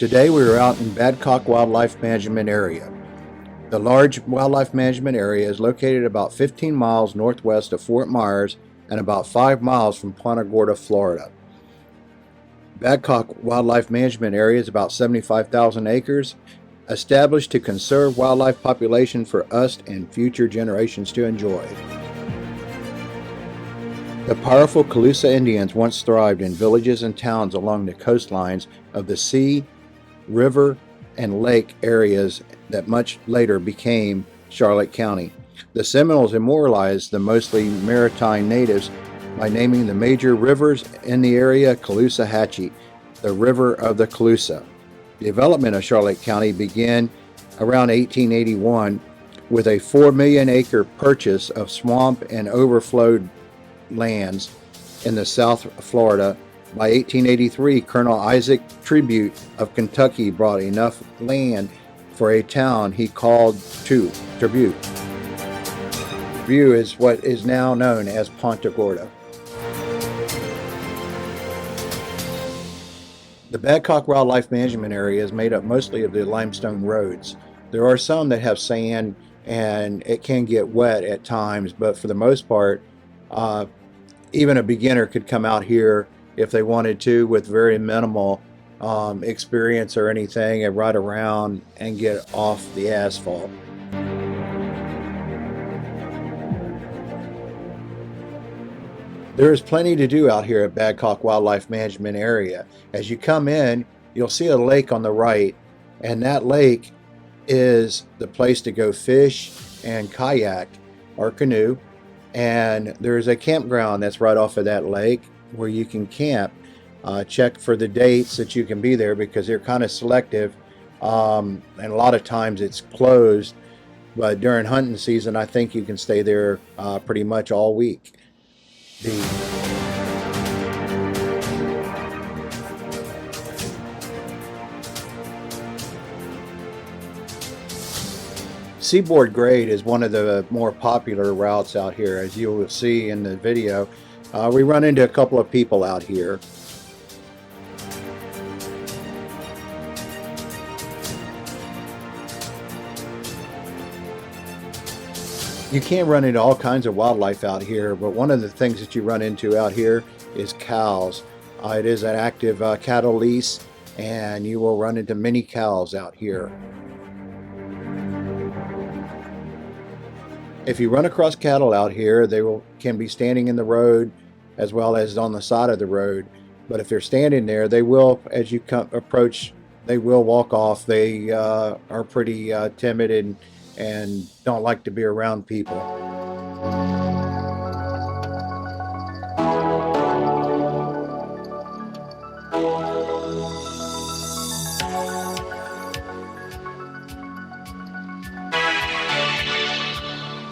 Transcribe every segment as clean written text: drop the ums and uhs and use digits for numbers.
Today we are out in BadCock Wildlife Management Area. The large wildlife management area is located about 15 miles northwest of Fort Myers and about 5 miles from Punta Gorda, Florida. BadCock Wildlife Management Area is about 75,000 acres, established to conserve wildlife population for us and future generations to enjoy. The powerful Calusa Indians once thrived in villages and towns along the coastlines of the sea, river, and lake areas that much later became Charlotte County. The Seminoles immortalized the mostly maritime natives by naming the major rivers in the area Caloosahatchee, the River of the Calusa. The development of Charlotte County began around 1881 with a 4 million acre purchase of swamp and overflowed lands in the South Florida. By 1883, Colonel Isaac Tribute of Kentucky brought enough land for a town he called Tribute. Tribute is what is now known as Punta Gorda. The BadCock Wildlife Management Area is made up mostly of the limestone roads. There are some that have sand and it can get wet at times, but for the most part, even a beginner could come out here if they wanted to with very minimal experience or anything and ride around and get off the asphalt. There is plenty to do out here at BadCock Wildlife Management Area. As you come in, you'll see a lake on the right, and that lake is the place to go fish and kayak or canoe. And there's a campground that's right off of that lake where you can camp. Check for the dates that you can be there because they're kind of selective, and a lot of times it's closed, but during hunting season I think you can stay there pretty much all week. Seaboard grade is one of the more popular routes out here, as you will see in the video. We run into a couple of people out here. You can run into all kinds of wildlife out here, but one of the things that you run into out here is cows. It is an active cattle lease, and you will run into many cows out here. If you run across cattle out here, they can be standing in the road as well as on the side of the road. But if they're standing there, they will, as you approach, they will walk off. They are pretty timid and don't like to be around people.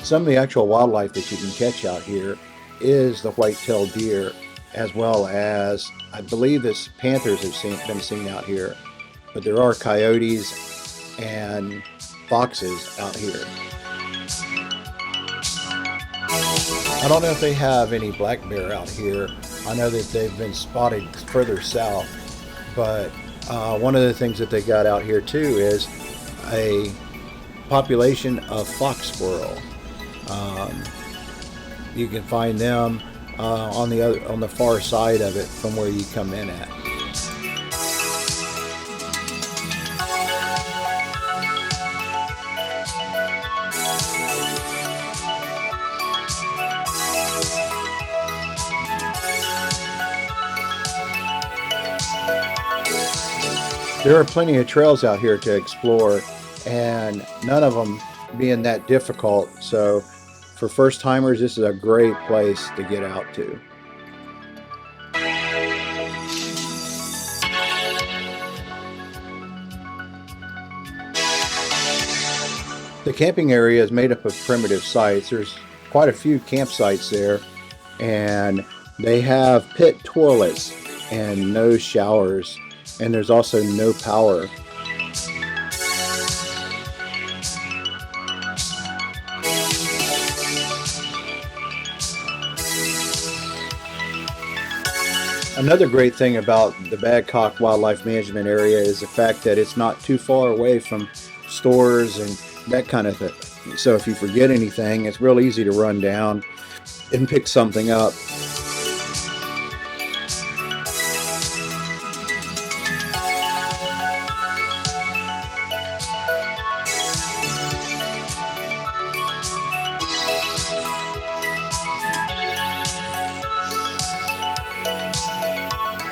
Some of the actual wildlife that you can catch out here is the white-tailed deer, as well as, I believe, this panthers have been seen out here, but there are coyotes and foxes out here. I don't know if they have any black bear out here. I know that they've been spotted further south, but one of the things that they got out here too is a population of fox squirrel. You can find them on the far side of it from where you come in at. There are plenty of trails out here to explore, and none of them being that difficult, so for first timers this is a great place to get out to. The camping area is made up of primitive sites. There's quite a few campsites there, and they have pit toilets and no showers, and there's also no power. Another great thing about the Badcock Wildlife Management Area is the fact that it's not too far away from stores and that kind of thing. So if you forget anything, it's real easy to run down and pick something up.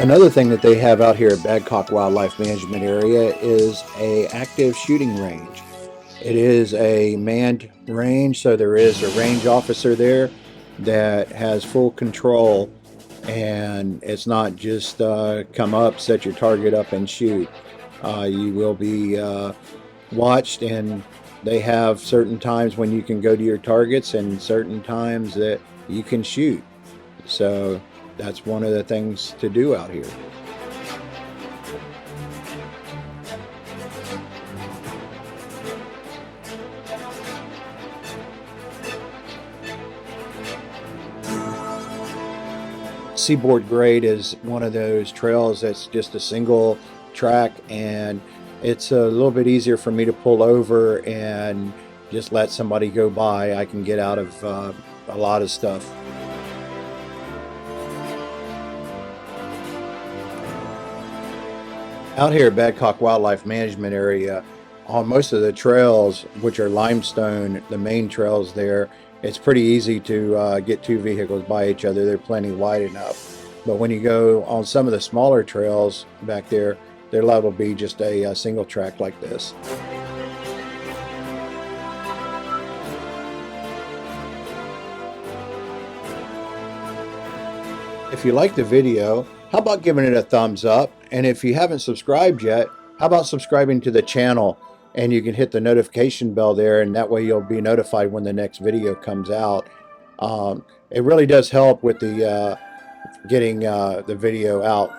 Another thing that they have out here at Badcock Wildlife Management Area is a active shooting range. It is a manned range, so there is a range officer there that has full control, and it's not just come up, set your target up, and shoot. You will be watched, and they have certain times when you can go to your targets and certain times that you can shoot. So that's one of the things to do out here. Seaboard Grade is one of those trails that's just a single track, and it's a little bit easier for me to pull over and just let somebody go by. I can get out of a lot of stuff. Out here at Badcock Wildlife Management Area, on most of the trails, which are limestone, the main trails there, it's pretty easy to get two vehicles by each other. They're plenty wide enough. But when you go on some of the smaller trails back there, they're liable to be just a single track like this. If you like the video, how about giving it a thumbs up? And if you haven't subscribed yet, how about subscribing to the channel? And you can hit the notification bell there, and that way you'll be notified when the next video comes out. It really does help with the getting the video out.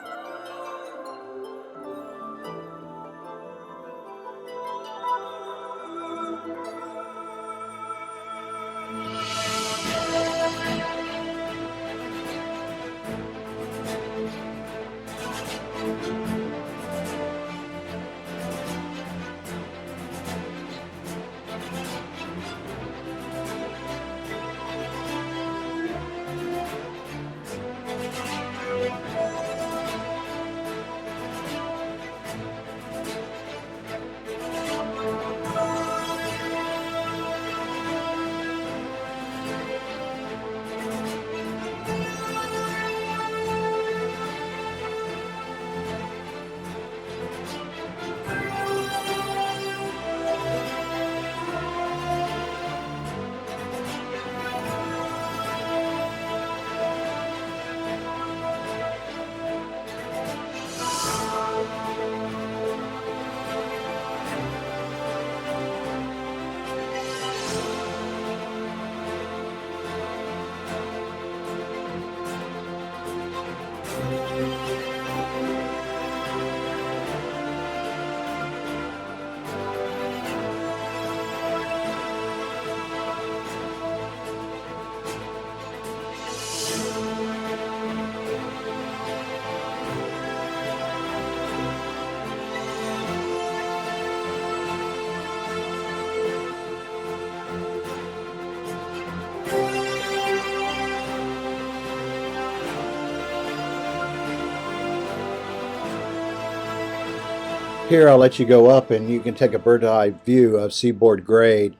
Here I'll let you go up and you can take a bird's eye view of Seaboard Grade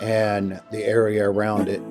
and the area around it.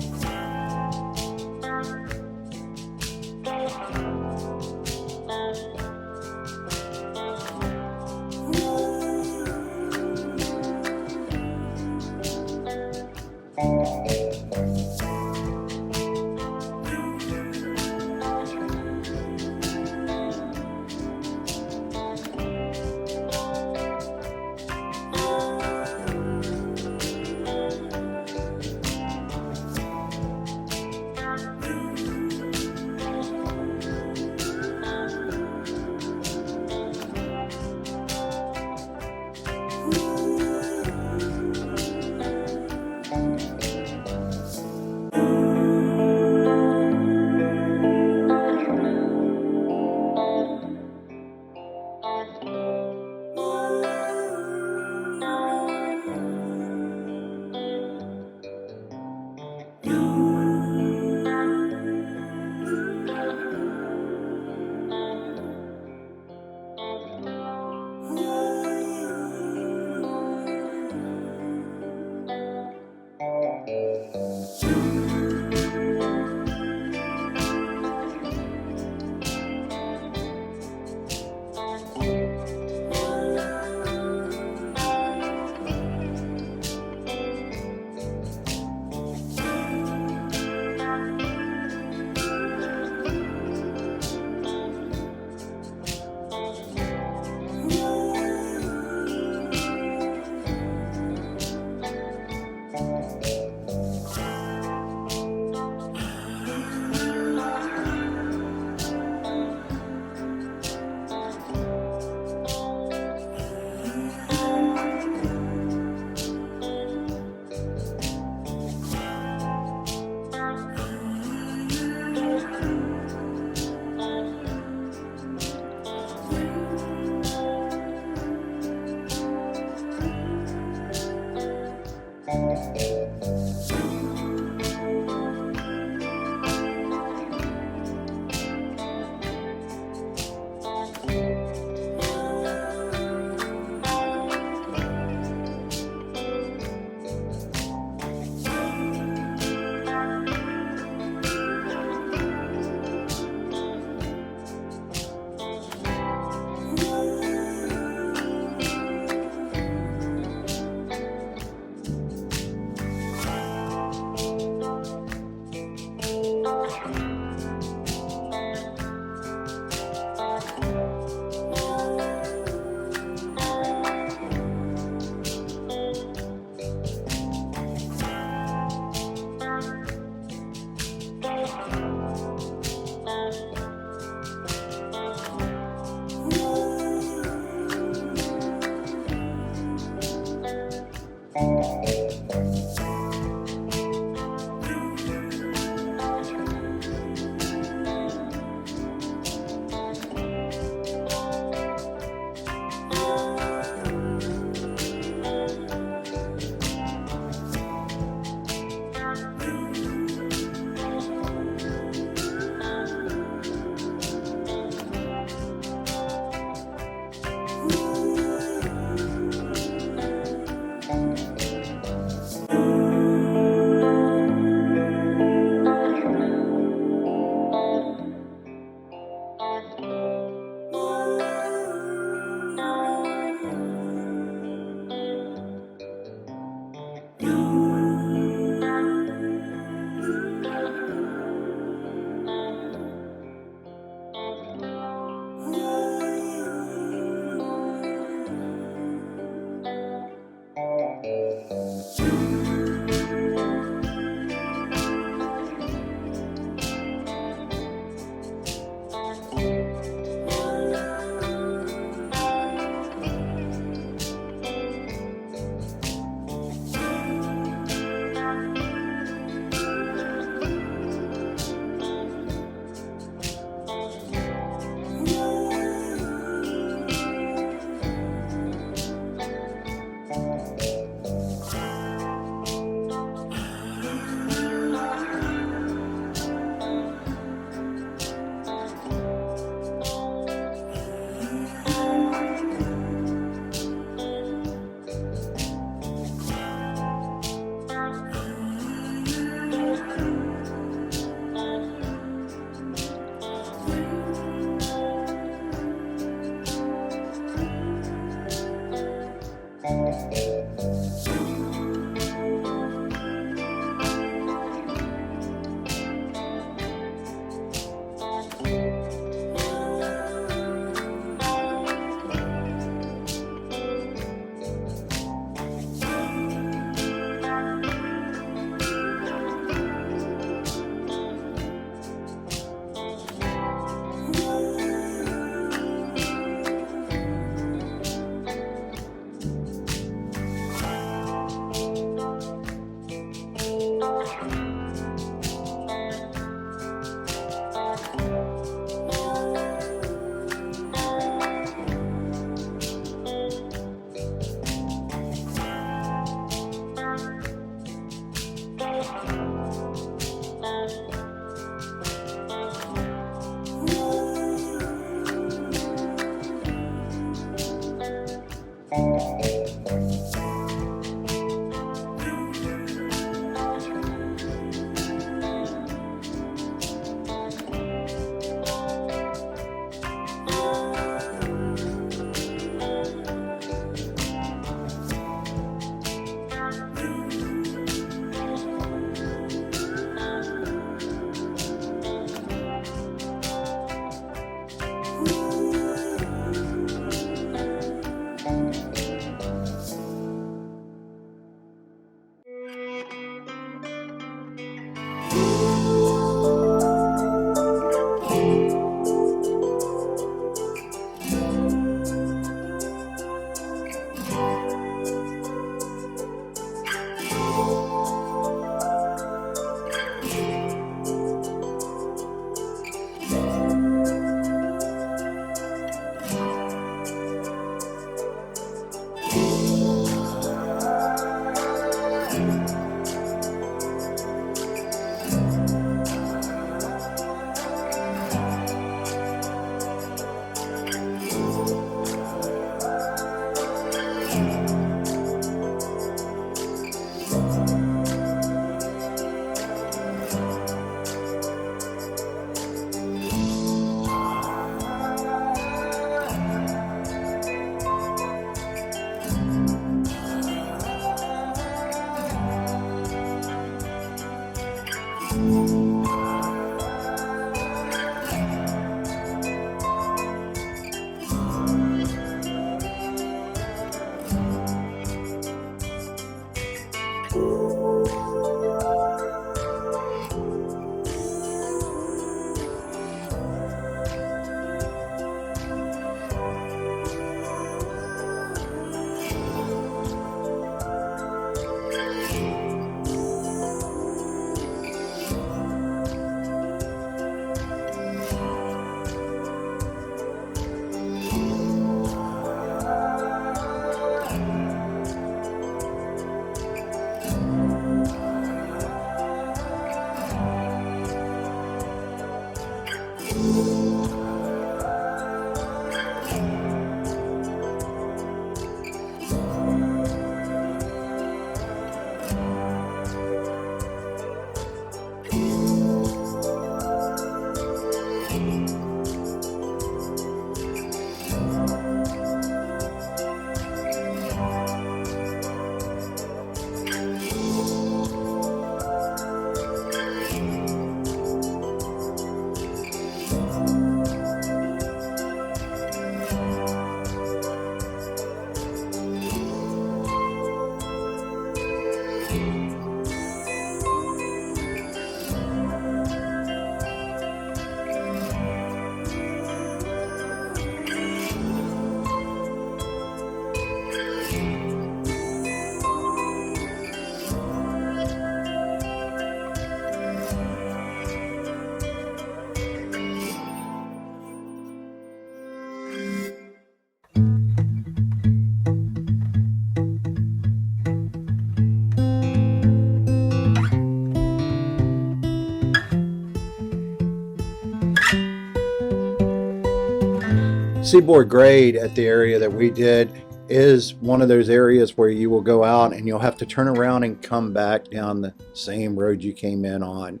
Seaboard grade at the area that we did is one of those areas where you will go out and you'll have to turn around and come back down the same road you came in on,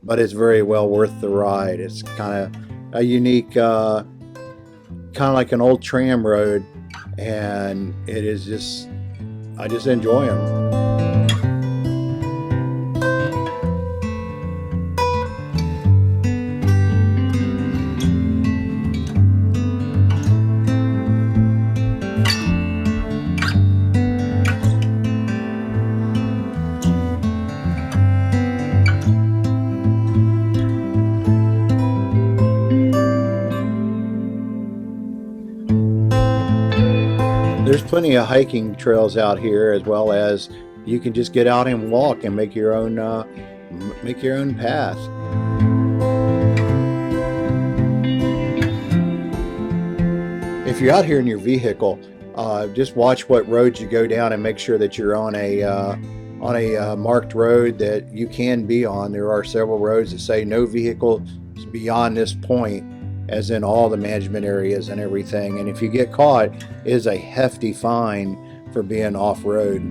but it's very well worth the ride. It's kind of a unique, kind of like an old tram road, and it is just, I just enjoy them. There's plenty of hiking trails out here, as well as you can just get out and walk and make your own path. If you're out here in your vehicle, just watch what roads you go down and make sure that you're on a marked road that you can be on. There are several roads that say no vehicles beyond this point, as in all the management areas and everything. And if you get caught, it is a hefty fine for being off-road.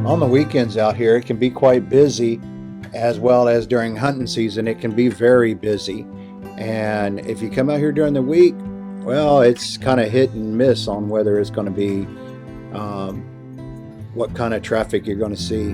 On the weekends out here, it can be quite busy, as well as during hunting season, it can be very busy. And if you come out here during the week, well, it's kind of hit and miss on whether it's going to be what kind of traffic you're going to see.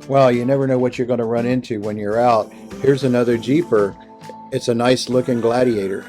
Well, you never know what you're going to run into when you're out. Here's another Jeeper. It's a nice looking Gladiator.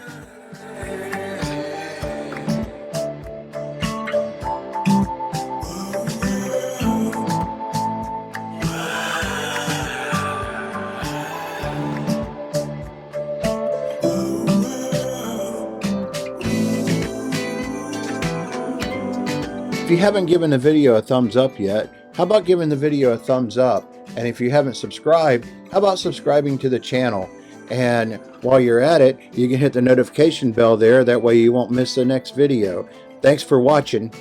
If you haven't given the video a thumbs up yet, how about giving the video a thumbs up? And if you haven't subscribed, how about subscribing to the channel? And while you're at it, you can hit the notification bell there. That way you won't miss the next video. Thanks for watching.